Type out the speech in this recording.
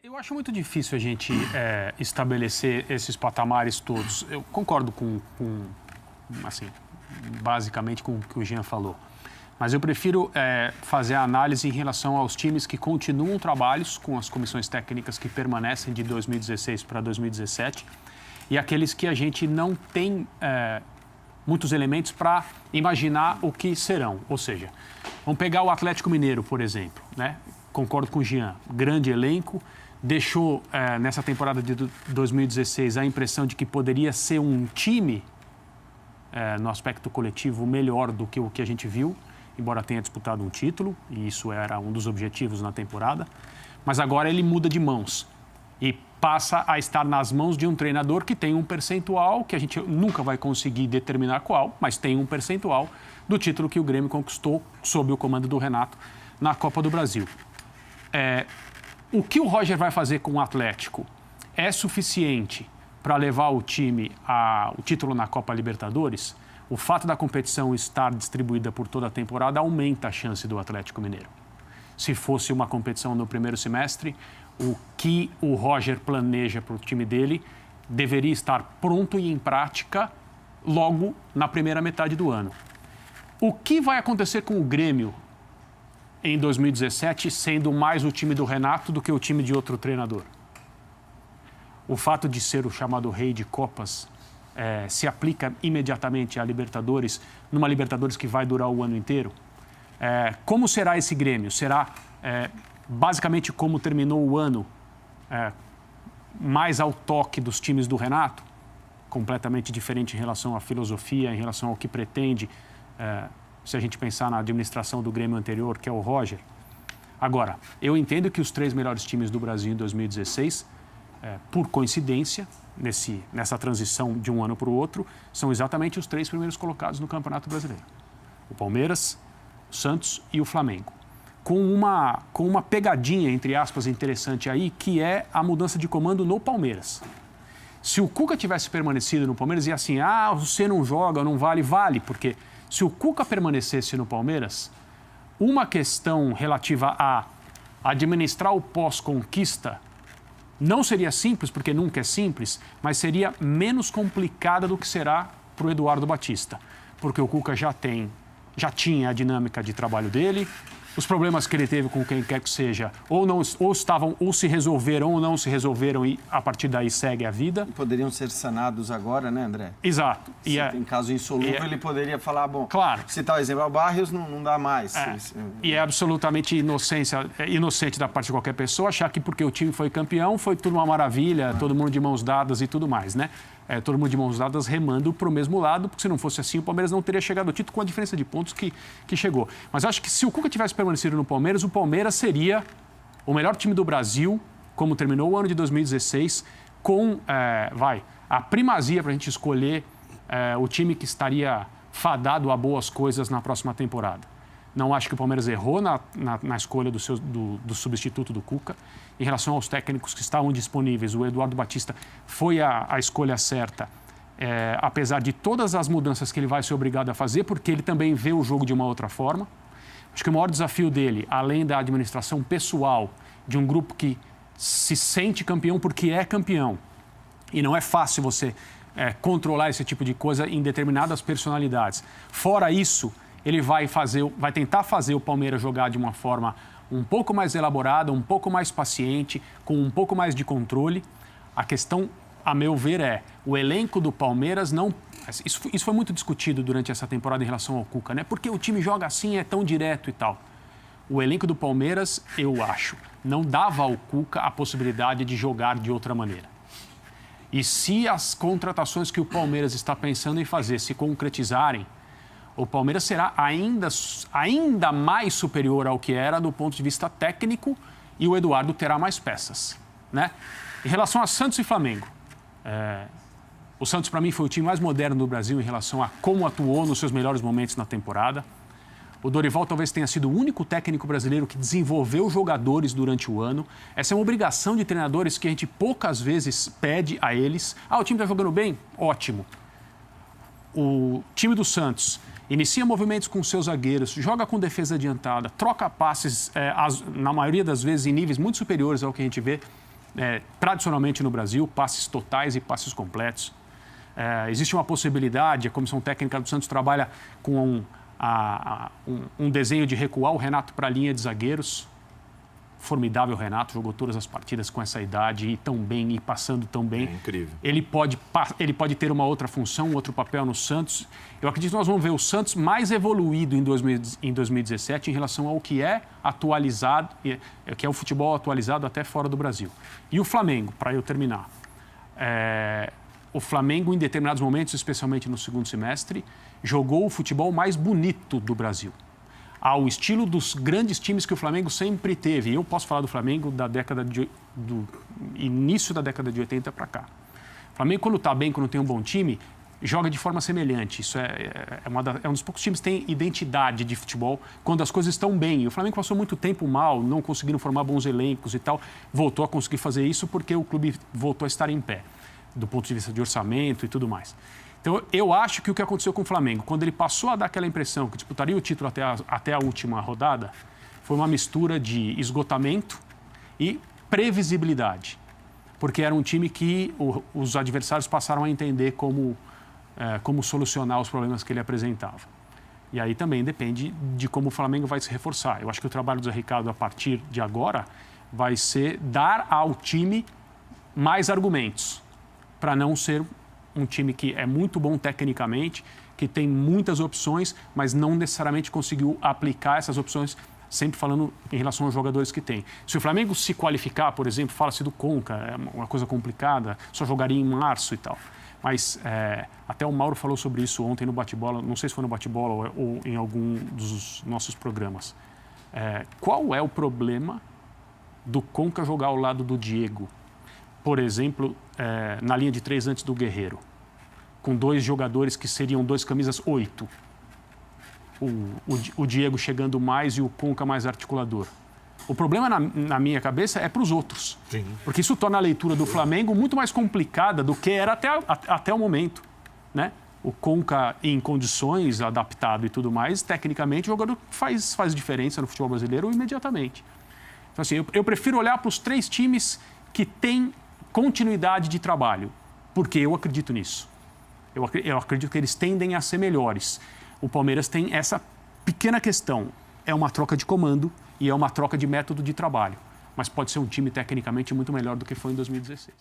Eu acho muito difícil a gente estabelecer esses patamares todos. Eu concordo assim, basicamente com o que o Jean falou. Mas eu prefiro fazer a análise em relação aos times que continuam trabalhos com as comissões técnicas que permanecem de 2016 para 2017 e aqueles que a gente não tem muitos elementos para imaginar o que serão. Ou seja, vamos pegar o Atlético Mineiro, por exemplo, né? Concordo com o Jean, grande elenco, deixou nessa temporada de 2016 a impressão de que poderia ser um time no aspecto coletivo melhor do que o que a gente viu, embora tenha disputado um título, e isso era um dos objetivos na temporada, mas agora ele muda de mãos e passa a estar nas mãos de um treinador que tem um percentual, que a gente nunca vai conseguir determinar qual, mas tem um percentual do título que o Grêmio conquistou sob o comando do Renato na Copa do Brasil. O que o Roger vai fazer com o Atlético é suficiente para levar o time ao título na Copa Libertadores? O fato da competição estar distribuída por toda a temporada aumenta a chance do Atlético Mineiro. Se fosse uma competição no primeiro semestre, o que o Roger planeja para o time dele deveria estar pronto e em prática logo na primeira metade do ano. O que vai acontecer com o Grêmio em 2017, sendo mais o time do Renato do que o time de outro treinador? O fato de ser o chamado rei de Copas se aplica imediatamente à Libertadores, numa Libertadores que vai durar o ano inteiro? Como será esse Grêmio? Será basicamente como terminou o ano, mais ao toque dos times do Renato? Completamente diferente em relação à filosofia, em relação ao que pretende, se a gente pensar na administração do Grêmio anterior, que é o Roger. Agora, eu entendo que os 3 melhores times do Brasil em 2016, por coincidência, nessa transição de um ano para o outro, são exatamente os 3 primeiros colocados no Campeonato Brasileiro. O Palmeiras, o Santos e o Flamengo. Com uma pegadinha, entre aspas, interessante aí, que é a mudança de comando no Palmeiras. Se o Cuca tivesse permanecido no Palmeiras, ia assim, você não joga, não vale, vale, porque se o Cuca permanecesse no Palmeiras, uma questão relativa a administrar o pós-conquista não seria simples, porque nunca é simples, mas seria menos complicada do que será para o Eduardo Batista. Porque o Cuca já tinha a dinâmica de trabalho dele, os problemas que ele teve com quem quer que seja, ou se resolveram ou não se resolveram e a partir daí segue a vida. Poderiam ser sanados agora, né, André? Exato. Se em caso insolúvel, ele poderia falar, claro, citar o exemplo, o Barrios não dá mais. E é absolutamente inocente da parte de qualquer pessoa achar que porque o time foi campeão, foi tudo uma maravilha, todo mundo de mãos dadas e tudo mais, né? Todo mundo de mãos dadas remando para o mesmo lado, porque se não fosse assim, o Palmeiras não teria chegado ao título com a diferença de pontos que chegou. Mas acho que se o Cuca tivesse permanecido no Palmeiras, o Palmeiras seria o melhor time do Brasil, como terminou o ano de 2016, com a primazia para a gente escolher o time que estaria fadado a boas coisas na próxima temporada. Não acho que o Palmeiras errou na escolha do substituto do Cuca. Em relação aos técnicos que estavam disponíveis, o Eduardo Batista foi a escolha certa, apesar de todas as mudanças que ele vai ser obrigado a fazer, porque ele também vê o jogo de uma outra forma. Acho que o maior desafio dele, além da administração pessoal de um grupo que se sente campeão porque é campeão, e não é fácil você controlar esse tipo de coisa em determinadas personalidades. Fora isso, ele vai tentar fazer o Palmeiras jogar de uma forma um pouco mais elaborada, um pouco mais paciente, com um pouco mais de controle. A questão, a meu ver, o elenco do Palmeiras não... Isso foi muito discutido durante essa temporada em relação ao Cuca, né? Porque o time joga assim, é tão direto e tal. O elenco do Palmeiras, eu acho, não dava ao Cuca a possibilidade de jogar de outra maneira. E se as contratações que o Palmeiras está pensando em fazer se concretizarem, o Palmeiras será ainda mais superior ao que era do ponto de vista técnico e o Eduardo terá mais peças, né? Em relação a Santos e Flamengo, o Santos, para mim, foi o time mais moderno do Brasil em relação a como atuou nos seus melhores momentos na temporada. O Dorival talvez tenha sido o único técnico brasileiro que desenvolveu jogadores durante o ano. Essa é uma obrigação de treinadores que a gente poucas vezes pede a eles. O time está jogando bem? Ótimo. O time do Santos inicia movimentos com seus zagueiros, joga com defesa adiantada, troca passes, na maioria das vezes, em níveis muito superiores ao que a gente vê tradicionalmente no Brasil, passes totais e passes completos. Existe uma possibilidade, a comissão técnica do Santos trabalha com um desenho de recuar o Renato para a linha de zagueiros. Formidável Renato, jogou todas as partidas com essa idade e tão bem, e passando tão bem. É incrível. Ele pode ter uma outra função, um outro papel no Santos. Eu acredito que nós vamos ver o Santos mais evoluído em 2017 em relação ao que é atualizado, que é o futebol atualizado até fora do Brasil. E o Flamengo, para eu terminar. O Flamengo, em determinados momentos, especialmente no segundo semestre, jogou o futebol mais bonito do Brasil, ao estilo dos grandes times que o Flamengo sempre teve. Eu posso falar do Flamengo do início da década de 80 para cá. O Flamengo, quando está bem, quando tem um bom time, joga de forma semelhante. Isso é um dos poucos times que tem identidade de futebol quando as coisas estão bem. E o Flamengo passou muito tempo mal, não conseguiram formar bons elencos e tal. Voltou a conseguir fazer isso porque o clube voltou a estar em pé, do ponto de vista de orçamento e tudo mais. Então, eu acho que o que aconteceu com o Flamengo, quando ele passou a dar aquela impressão que disputaria o título até a última rodada, foi uma mistura de esgotamento e previsibilidade. Porque era um time que os adversários passaram a entender como solucionar os problemas que ele apresentava. E aí também depende de como o Flamengo vai se reforçar. Eu acho que o trabalho do Zé Ricardo, a partir de agora, vai ser dar ao time mais argumentos para não ser um time que é muito bom tecnicamente, que tem muitas opções, mas não necessariamente conseguiu aplicar essas opções, sempre falando em relação aos jogadores que tem. Se o Flamengo se qualificar, por exemplo, fala-se do Conca, é uma coisa complicada, só jogaria em março e tal. Mas até o Mauro falou sobre isso ontem no bate-bola, não sei se foi no bate-bola ou em algum dos nossos programas. Qual é o problema do Conca jogar ao lado do Diego? Por exemplo, na linha de 3 antes do Guerreiro, com 2 jogadores que seriam 2 camisas 8. O Diego chegando mais e o Conca mais articulador. O problema, na minha cabeça, é para os outros. Sim. Porque isso torna a leitura do Flamengo muito mais complicada do que era até o momento, né? O Conca em condições, adaptado e tudo mais, tecnicamente, o jogador faz diferença no futebol brasileiro imediatamente. Então, assim, eu prefiro olhar para os 3 times que têm continuidade de trabalho, porque eu acredito nisso. Eu acredito que eles tendem a ser melhores. O Palmeiras tem essa pequena questão. É uma troca de comando e é uma troca de método de trabalho. Mas pode ser um time tecnicamente muito melhor do que foi em 2016.